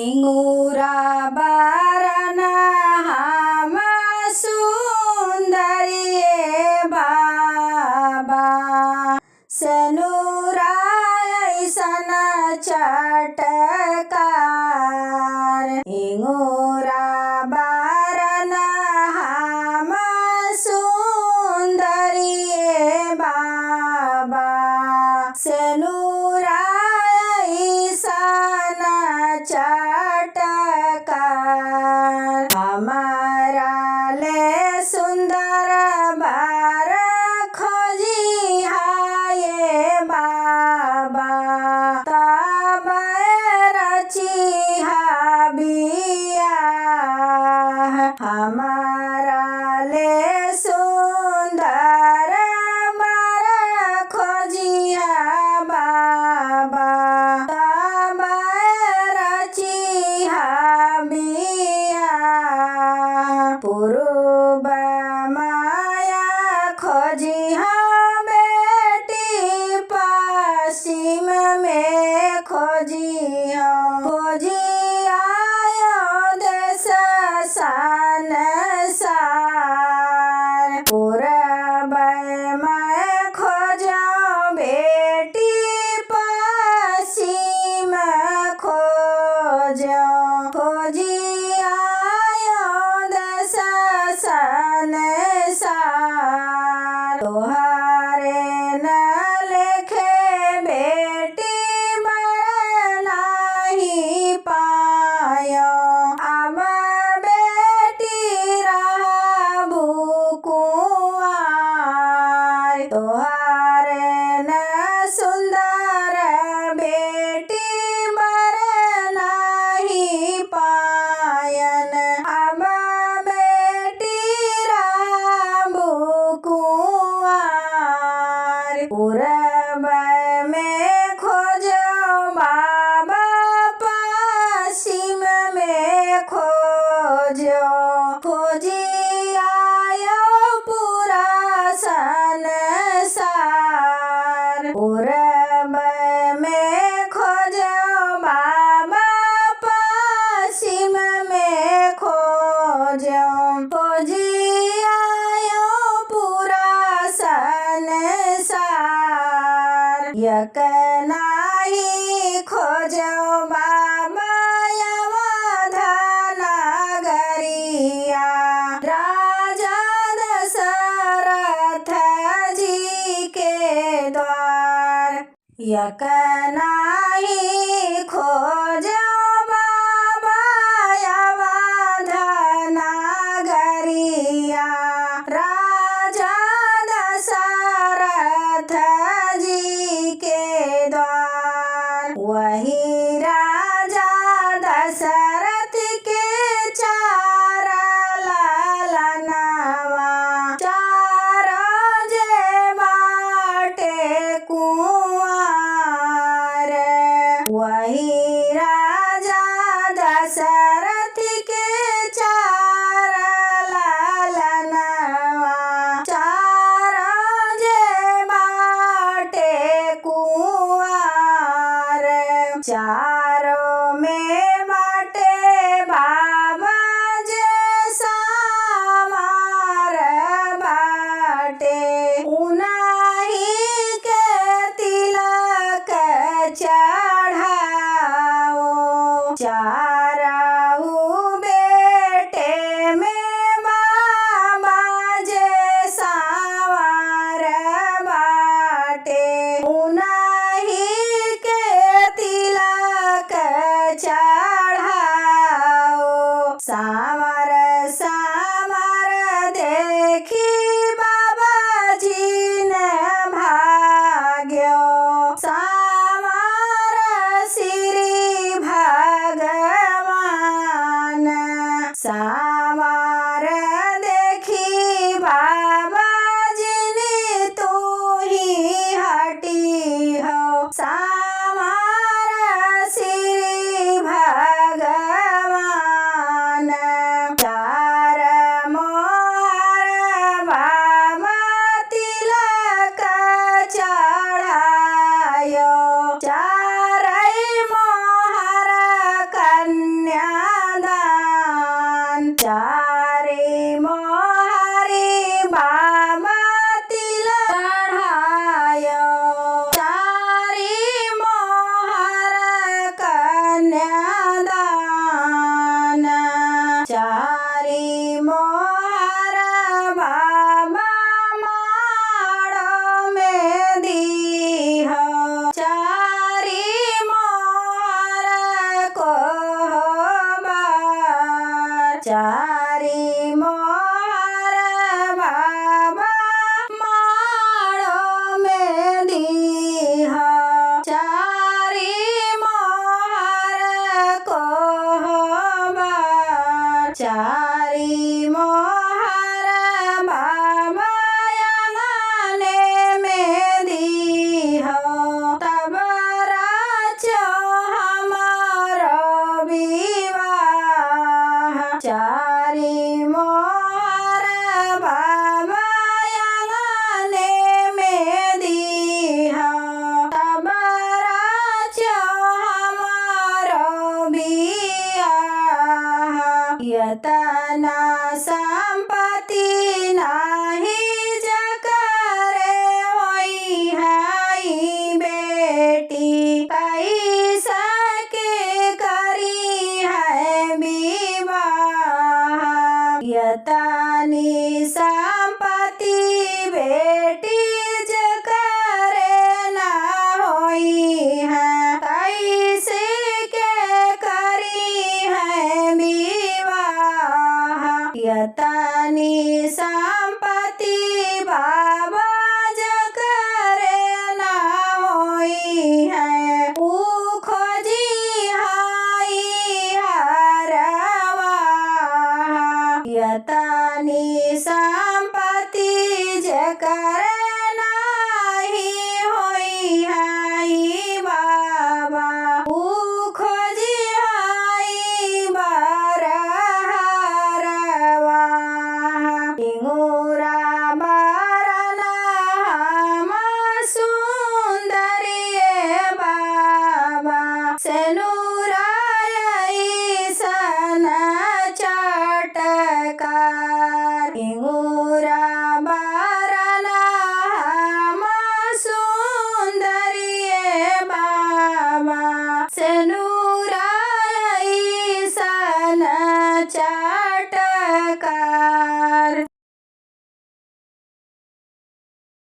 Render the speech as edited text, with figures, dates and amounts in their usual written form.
इंगूरा बारना हम सुंदरी बाबा सनुरा ऐसन चटकार इंगूरा बारना हम सुंदरी बाबा सनुरा ऐसन चटकार हमारा ले सुंदर बार खोजी हाये बाबा तब रची बिया हमारा ले सुंदर बार खोजी बाबा तब रची बिया पूर्व माया खोजी बेटी पश्चिम में खोजी आयो देश संसार पूर्व में खोजो बेटी पश्चिम खोजी आयो देश संसार तोहारे न लेखे बेटी मर नहीं पायो अब बेटी रहबू कुंवार तोहारे न सुंदर बेटी मर नहीं पायन अब बेटी रहबू कुंवार पूरब में खोजो बाबा पश्चिम में खोजी आयो पूरा संसार पूरब में खोजो बाबा पश्चिम में खोजी आयो पूरा संसार यक नाही खोजो बाबा अवध नगरिया राजा दशरथ जी के द्वार यक नाही खोजो बाबा अवध नगरिया राजा दशरथ जी के द्वार वही राजा दशरथ के चार लालनवा चार जे बाटे कुंवार वही राजा दशरथ के चार लालनवा चार जे बाटे कुंवार चारों में बाटे बाबा जे सामार बाटे उनाही के तिलक चढ़ाओ चाराऊ बेटे में बाबा जे सावार बाटे उनाही के तिलक चढ़ाओ सावर सावर देखी बाबा जी ने भाग्यो सावर श्री भगवान सावर देखी बाबा जी ने तू ही हटी हो सावर श्री भगवान कन्यादान चारी मोहरी बाबा तिलक चढायो चारी मोहर कन्यादान चारी मोहर बाबा माड़ो में दीह चारी मोहर को चारी मोहर बाबा माड़ो में दीह चारी मोहर को चारी मोहर बाबा आंगने में दीह तब राचो हमारो विवाह चारी मोहर बाबा आंगने में दीह तब राचो हमारो बियाह यतना संपत्ति नाही जकरे होई हाई बेटी कैसा के करी है विवाह यतनी संपत्ति बेटी जकरे ना होई है कैसे के करी है विवाह यतनी संपत्ति बाबा जकरे ना होई है ऊ खोजी हाई हरवा यतनी